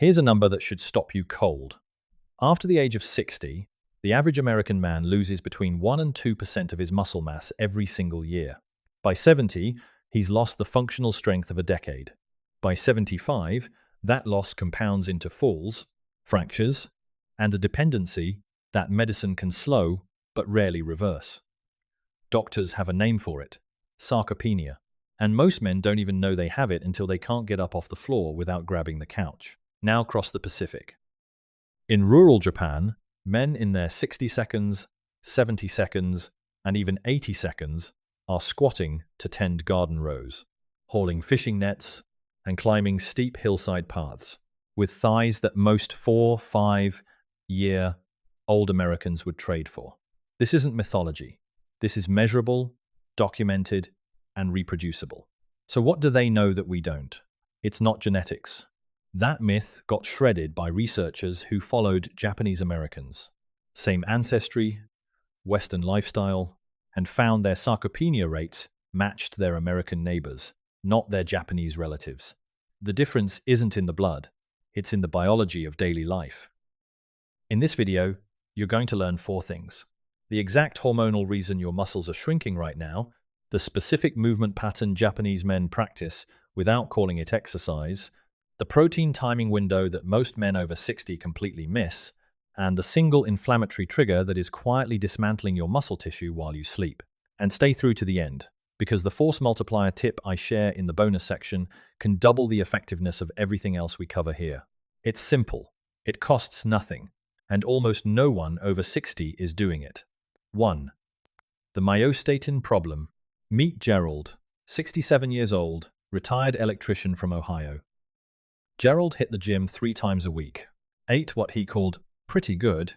Here's a number that should stop you cold. After the age of 60, the average American man loses between 1 and 2% of his muscle mass every single year. By 70, he's lost the functional strength of a decade. By 75, that loss compounds into falls, fractures, and a dependency that medicine can slow but rarely reverse. Doctors have a name for it: sarcopenia. And most men don't even know they have it until they can't get up off the floor without grabbing the couch. Now cross the Pacific. In rural Japan, men in their 60 seconds, 70 seconds, and even 80 seconds are squatting to tend garden rows, hauling fishing nets, and climbing steep hillside paths, with thighs that most 4-5-year-old Americans would trade for. This isn't mythology. This is measurable, documented, and reproducible. So what do they know that we don't? It's not genetics. That myth got shredded by researchers who followed Japanese Americans. Same ancestry, Western lifestyle, and found their sarcopenia rates matched their American neighbors, not their Japanese relatives. The difference isn't in the blood, it's in the biology of daily life. In this video, you're going to learn 4 things: the exact hormonal reason your muscles are shrinking right now, the specific movement pattern Japanese men practice without calling it exercise, the protein timing window that most men over 60 completely miss, and the single inflammatory trigger that is quietly dismantling your muscle tissue while you sleep. And stay through to the end, because the force multiplier tip I share in the bonus section can double the effectiveness of everything else we cover here. It's simple, it costs nothing, and almost no one over 60 is doing it. 1. The myostatin problem. Meet Gerald, 67 years old, retired electrician from Ohio. Gerald hit the gym 3 times a week, ate what he called pretty good,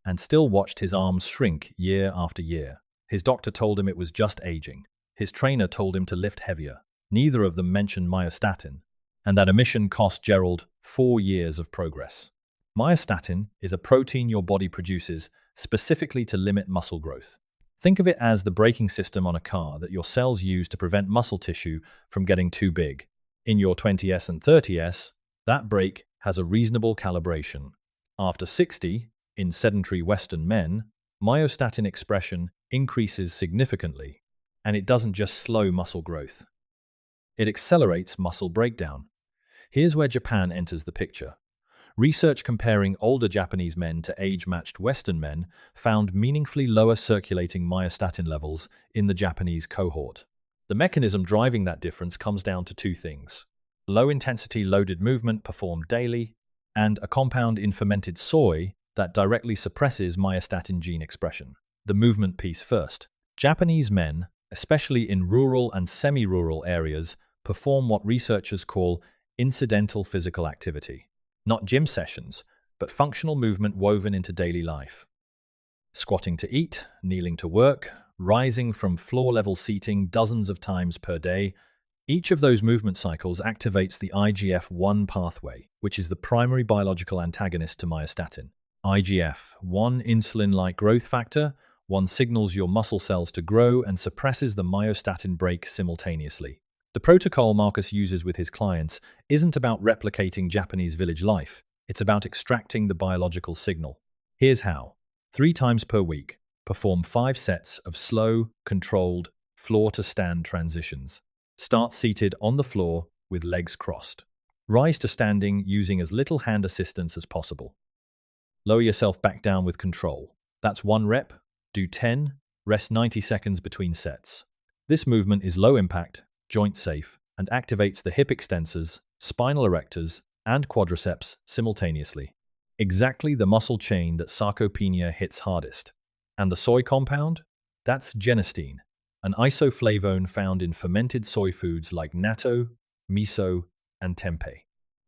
and still watched his arms shrink year after year. His doctor told him it was just aging. His trainer told him to lift heavier. Neither of them mentioned myostatin, and that omission cost Gerald 4 years of progress. Myostatin is a protein your body produces specifically to limit muscle growth. Think of it as the braking system on a car that your cells use to prevent muscle tissue from getting too big. In your 20s and 30s, that brake has a reasonable calibration. After 60, in sedentary Western men, myostatin expression increases significantly, and it doesn't just slow muscle growth. It accelerates muscle breakdown. Here's where Japan enters the picture. Research comparing older Japanese men to age-matched Western men found meaningfully lower circulating myostatin levels in the Japanese cohort. The mechanism driving that difference comes down to 2 things: low-intensity loaded movement performed daily, and a compound in fermented soy that directly suppresses myostatin gene expression. The movement piece first. Japanese men, especially in rural and semi-rural areas, perform what researchers call incidental physical activity. Not gym sessions, but functional movement woven into daily life. Squatting to eat, kneeling to work, rising from floor-level seating dozens of times per day. Each of those movement cycles activates the IGF-1 pathway, which is the primary biological antagonist to myostatin. IGF-1, insulin-like growth factor, 1 signals your muscle cells to grow and suppresses the myostatin brake simultaneously. The protocol Marcus uses with his clients isn't about replicating Japanese village life, it's about extracting the biological signal. Here's how. 3 times per week, perform 5 sets of slow, controlled, floor-to-stand transitions. Start seated on the floor with legs crossed. Rise to standing using as little hand assistance as possible. Lower yourself back down with control. That's 1 rep, do 10, rest 90 seconds between sets. This movement is low impact, joint safe, and activates the hip extensors, spinal erectors, and quadriceps simultaneously. Exactly the muscle chain that sarcopenia hits hardest. And the soy compound? That's genistein, an isoflavone found in fermented soy foods like natto, miso, and tempeh.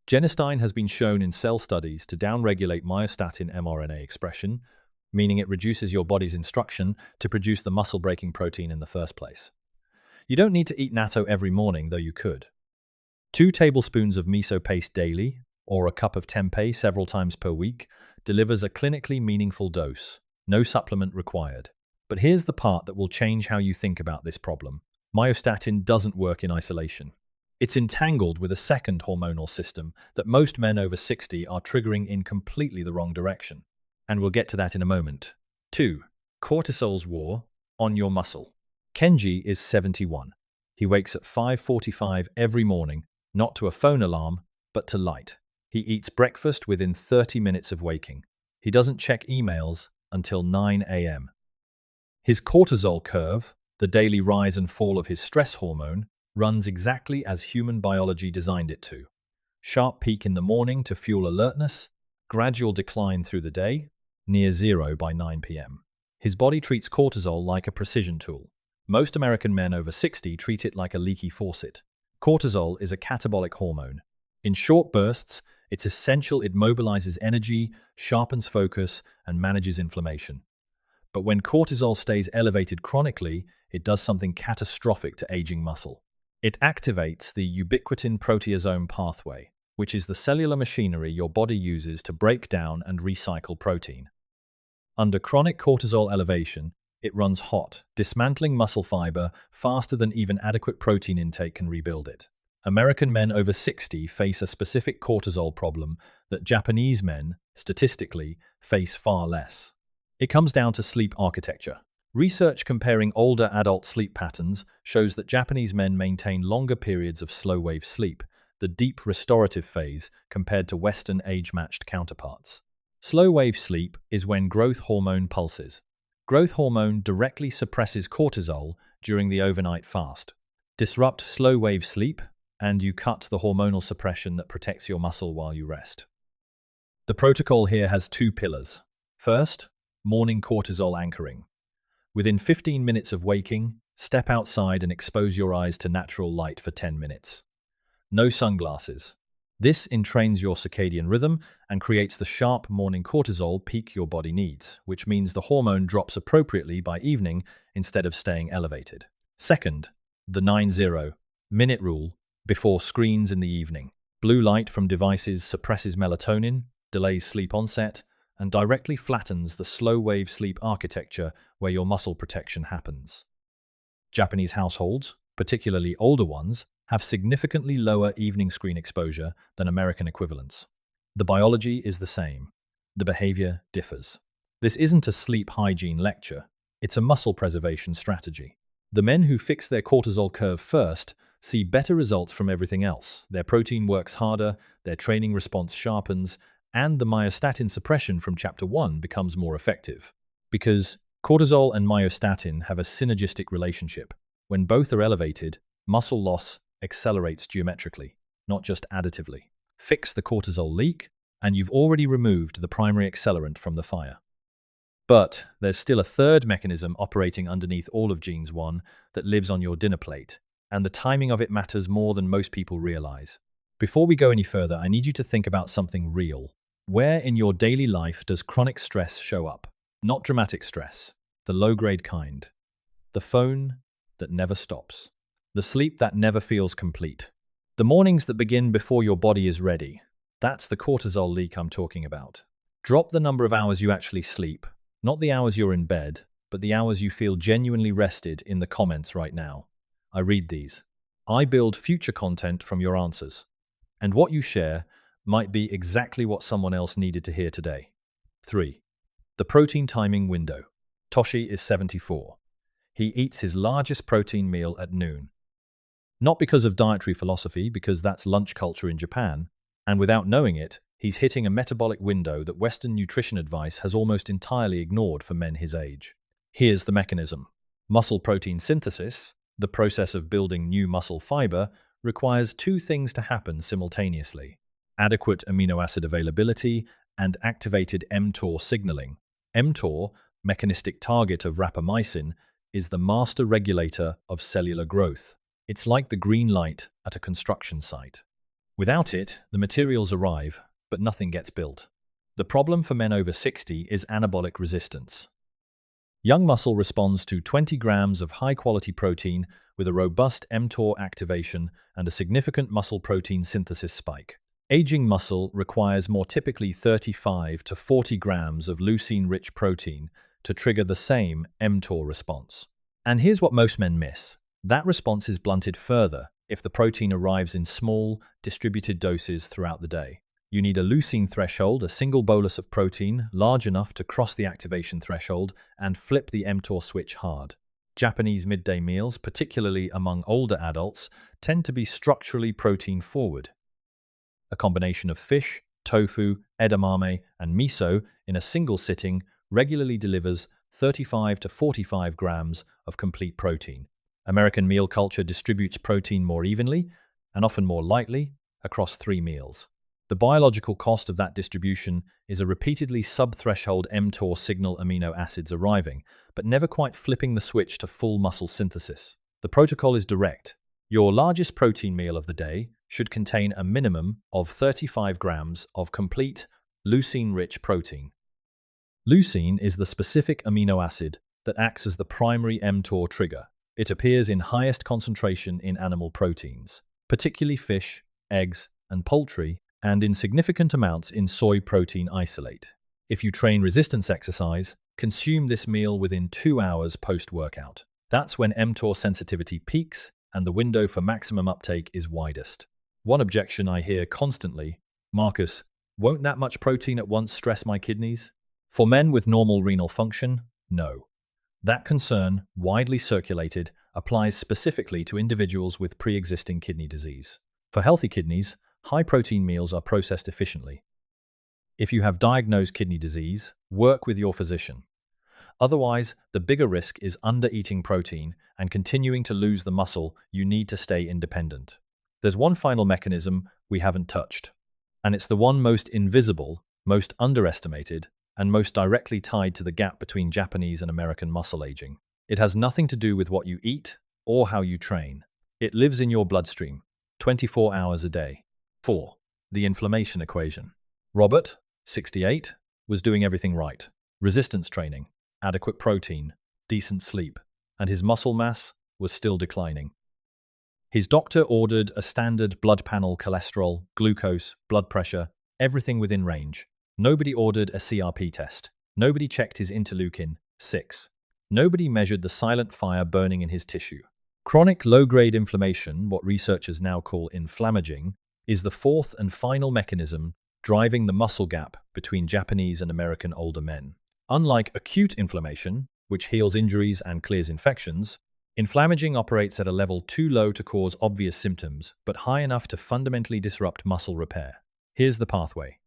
Genistein has been shown in cell studies to downregulate myostatin mRNA expression, meaning it reduces your body's instruction to produce the muscle-breaking protein in the first place. You don't need to eat natto every morning, though you could. 2 tablespoons of miso paste daily, or a cup of tempeh several times per week, delivers a clinically meaningful dose. No supplement required. But here's the part that will change how you think about this problem. Myostatin doesn't work in isolation. It's entangled with a second hormonal system that most men over 60 are triggering in completely the wrong direction. And we'll get to that in a moment. 2. Cortisol's war on your muscle. Kenji is 71. He wakes at 5:45 every morning, not to a phone alarm, but to light. He eats breakfast within 30 minutes of waking. He doesn't check emails until 9 a.m. His cortisol curve, the daily rise and fall of his stress hormone, runs exactly as human biology designed it to. Sharp peak in the morning to fuel alertness, gradual decline through the day, near zero by 9 p.m. His body treats cortisol like a precision tool. Most American men over 60 treat it like a leaky faucet. Cortisol is a catabolic hormone. In short bursts, it's essential. It mobilizes energy, sharpens focus, and manages inflammation. But when cortisol stays elevated chronically, it does something catastrophic to aging muscle. It activates the ubiquitin proteasome pathway, which is the cellular machinery your body uses to break down and recycle protein. Under chronic cortisol elevation, it runs hot, dismantling muscle fiber faster than even adequate protein intake can rebuild it. American men over 60 face a specific cortisol problem that Japanese men, statistically, face far less. It comes down to sleep architecture. Research comparing older adult sleep patterns shows that Japanese men maintain longer periods of slow-wave sleep, the deep restorative phase, compared to Western age-matched counterparts. Slow-wave sleep is when growth hormone pulses. Growth hormone directly suppresses cortisol during the overnight fast. Disrupt slow-wave sleep, and you cut the hormonal suppression that protects your muscle while you rest. The protocol here has two pillars. First, morning cortisol anchoring. Within 15 minutes of waking, step outside and expose your eyes to natural light for 10 minutes. No sunglasses. This entrains your circadian rhythm and creates the sharp morning cortisol peak your body needs, which means the hormone drops appropriately by evening instead of staying elevated. Second, the 90-minute rule, before screens in the evening. Blue light from devices suppresses melatonin, delays sleep onset, and directly flattens the slow-wave sleep architecture where your muscle protection happens. Japanese households, particularly older ones, have significantly lower evening screen exposure than American equivalents. The biology is the same. The behavior differs. This isn't a sleep hygiene lecture. It's a muscle preservation strategy. The men who fix their cortisol curve first see better results from everything else. Their protein works harder, their training response sharpens, and the myostatin suppression from Chapter 1 becomes more effective. Because cortisol and myostatin have a synergistic relationship. When both are elevated, muscle loss accelerates geometrically, not just additively. Fix the cortisol leak, and you've already removed the primary accelerant from the fire. But there's still a third mechanism operating underneath all of Genes 1 that lives on your dinner plate, and the timing of it matters more than most people realize. Before we go any further, I need you to think about something real. Where in your daily life does chronic stress show up? Not dramatic stress, the low-grade kind. The phone that never stops. The sleep that never feels complete. The mornings that begin before your body is ready. That's the cortisol leak I'm talking about. Drop the number of hours you actually sleep, not the hours you're in bed, but the hours you feel genuinely rested in the comments right now. I read these. I build future content from your answers. And what you share might be exactly what someone else needed to hear today. 3. The protein timing window. Toshi is 74. He eats his largest protein meal at noon. Not because of dietary philosophy, because that's lunch culture in Japan, and without knowing it, he's hitting a metabolic window that Western nutrition advice has almost entirely ignored for men his age. Here's the mechanism. Muscle protein synthesis, the process of building new muscle fiber, requires two things to happen simultaneously: adequate amino acid availability and activated mTOR signaling. mTOR, mechanistic target of rapamycin, is the master regulator of cellular growth. It's like the green light at a construction site. Without it, the materials arrive, but nothing gets built. The problem for men over 60 is anabolic resistance. Young muscle responds to 20 grams of high-quality protein with a robust mTOR activation and a significant muscle protein synthesis spike. Aging muscle requires more typically 35 to 40 grams of leucine-rich protein to trigger the same mTOR response. And here's what most men miss. That response is blunted further if the protein arrives in small, distributed doses throughout the day. You need a leucine threshold, a single bolus of protein large enough to cross the activation threshold and flip the mTOR switch hard. Japanese midday meals, particularly among older adults, tend to be structurally protein-forward. A combination of fish, tofu, edamame, and miso in a single sitting regularly delivers 35 to 45 grams of complete protein. American meal culture distributes protein more evenly and often more lightly across 3 meals. The biological cost of that distribution is a repeatedly sub-threshold mTOR signal amino acids arriving, but never quite flipping the switch to full muscle synthesis. The protocol is direct. Your largest protein meal of the day should contain a minimum of 35 grams of complete, leucine-rich protein. Leucine is the specific amino acid that acts as the primary mTOR trigger. It appears in highest concentration in animal proteins, particularly fish, eggs, and poultry, and in significant amounts in soy protein isolate. If you train resistance exercise, consume this meal within 2 hours post-workout. That's when mTOR sensitivity peaks and the window for maximum uptake is widest. One objection I hear constantly, Marcus, won't that much protein at once stress my kidneys? For men with normal renal function, no. That concern, widely circulated, applies specifically to individuals with pre-existing kidney disease. For healthy kidneys, high-protein meals are processed efficiently. If you have diagnosed kidney disease, work with your physician. Otherwise, the bigger risk is under-eating protein and continuing to lose the muscle you need to stay independent. There's one final mechanism we haven't touched, and it's the one most invisible, most underestimated, and most directly tied to the gap between Japanese and American muscle aging. It has nothing to do with what you eat or how you train. It lives in your bloodstream, 24 hours a day. 4. The inflammation equation. Robert, 68, was doing everything right. Resistance training, adequate protein, decent sleep, and his muscle mass was still declining. His doctor ordered a standard blood panel: cholesterol, glucose, blood pressure, everything within range. Nobody ordered a CRP test. Nobody checked his interleukin 6. Nobody measured the silent fire burning in his tissue. Chronic low-grade inflammation, what researchers now call inflammaging, is the fourth and final mechanism driving the muscle gap between Japanese and American older men. Unlike acute inflammation, which heals injuries and clears infections, inflammaging operates at a level too low to cause obvious symptoms, but high enough to fundamentally disrupt muscle repair. Here's the pathway.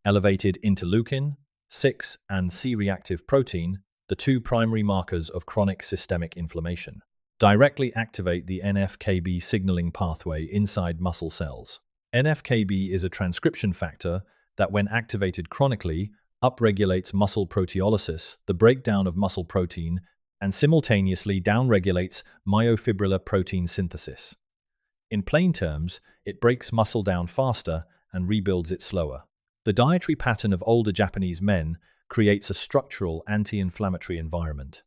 Elevated interleukin, 6, and C-reactive protein, the two primary markers of chronic systemic inflammation, directly activate the NF-κB signaling pathway inside muscle cells. NF-κB is a transcription factor that, when activated chronically, upregulates muscle proteolysis, the breakdown of muscle protein, and simultaneously downregulates myofibrillar protein synthesis. In plain terms, it breaks muscle down faster and rebuilds it slower. The dietary pattern of older Japanese men creates a structural anti-inflammatory environment.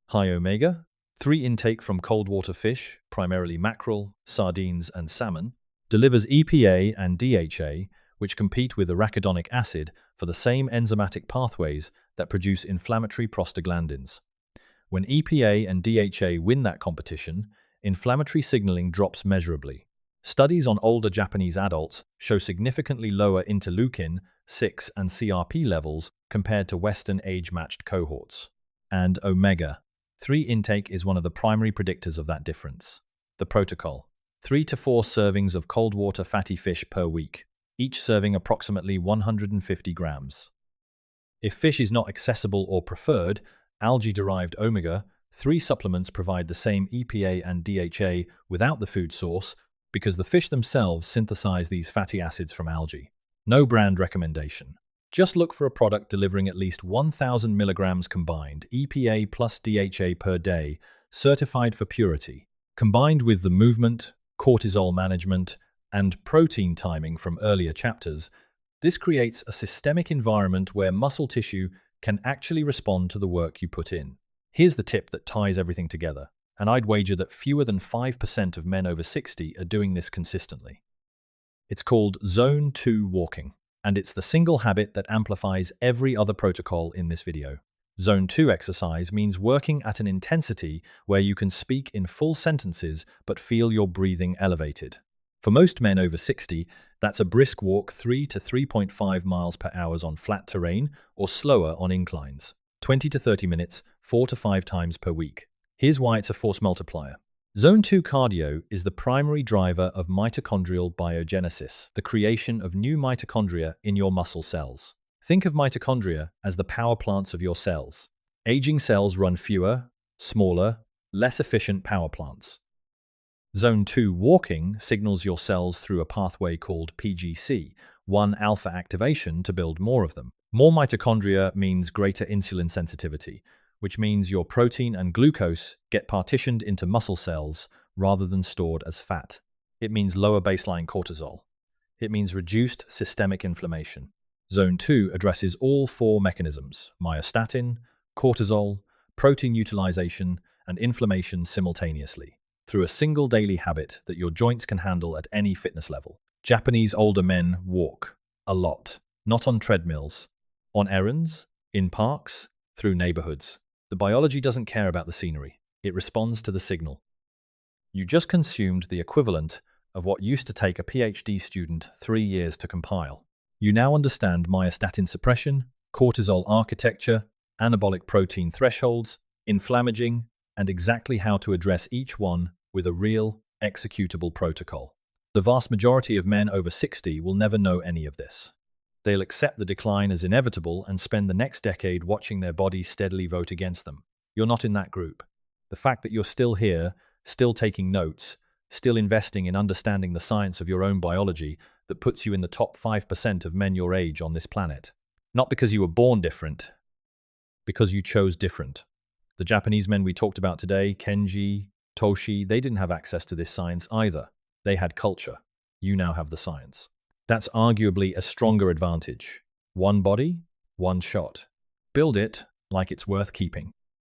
High omega-3 intake from cold water fish, primarily mackerel, sardines, and salmon, delivers EPA and DHA, which compete with arachidonic acid for the same enzymatic pathways that produce inflammatory prostaglandins. When EPA and DHA win that competition, inflammatory signaling drops measurably. Studies on older Japanese adults show significantly lower interleukin 6 and CRP levels compared to Western age-matched cohorts. And omega-3 intake is one of the primary predictors of that difference. The protocol: 3 to 4 servings of cold water fatty fish per week, each serving approximately 150 grams. If fish is not accessible or preferred, algae-derived omega-3 supplements provide the same EPA and DHA without the food source, because the fish themselves synthesize these fatty acids from algae. No brand recommendation. Just look for a product delivering at least 1,000 milligrams combined EPA plus DHA per day, certified for purity. Combined with the movement, cortisol management, and protein timing from earlier chapters, this creates a systemic environment where muscle tissue can actually respond to the work you put in. Here's the tip that ties everything together, and I'd wager that fewer than 5% of men over 60 are doing this consistently. It's called Zone 2 walking, and it's the single habit that amplifies every other protocol in this video. Zone 2 exercise means working at an intensity where you can speak in full sentences but feel your breathing elevated. For most men over 60, that's a brisk walk 3 to 3.5 miles per hour on flat terrain or slower on inclines. 20 to 30 minutes, 4 to 5 times per week. Here's why it's a force multiplier. Zone 2 cardio is the primary driver of mitochondrial biogenesis, the creation of new mitochondria in your muscle cells. Think of mitochondria as the power plants of your cells. Aging cells run fewer, smaller, less efficient power plants. Zone 2 walking signals your cells through a pathway called PGC, 1-alpha activation to build more of them. More mitochondria means greater insulin sensitivity, which means your protein and glucose get partitioned into muscle cells rather than stored as fat. It means lower baseline cortisol. It means reduced systemic inflammation. Zone 2 addresses all 4 mechanisms: myostatin, cortisol, protein utilization, and inflammation simultaneously, through a single daily habit that your joints can handle at any fitness level. Japanese older men walk a lot, not on treadmills, on errands, in parks, through neighborhoods. The biology doesn't care about the scenery. It responds to the signal. You just consumed the equivalent of what used to take a PhD student 3 years to compile. You now understand myostatin suppression, cortisol architecture, anabolic protein thresholds, inflammaging, and exactly how to address each one with a real, executable protocol. The vast majority of men over 60 will never know any of this. They'll accept the decline as inevitable and spend the next decade watching their bodies steadily vote against them. You're not in that group. The fact that you're still here, still taking notes, still investing in understanding the science of your own biology, that puts you in the top 5% of men your age on this planet. Not because you were born different, because you chose different. The Japanese men we talked about today, Kenji, Toshi, they didn't have access to this science either. They had culture. You now have the science. That's arguably a stronger advantage. One body, one shot. Build it like it's worth keeping.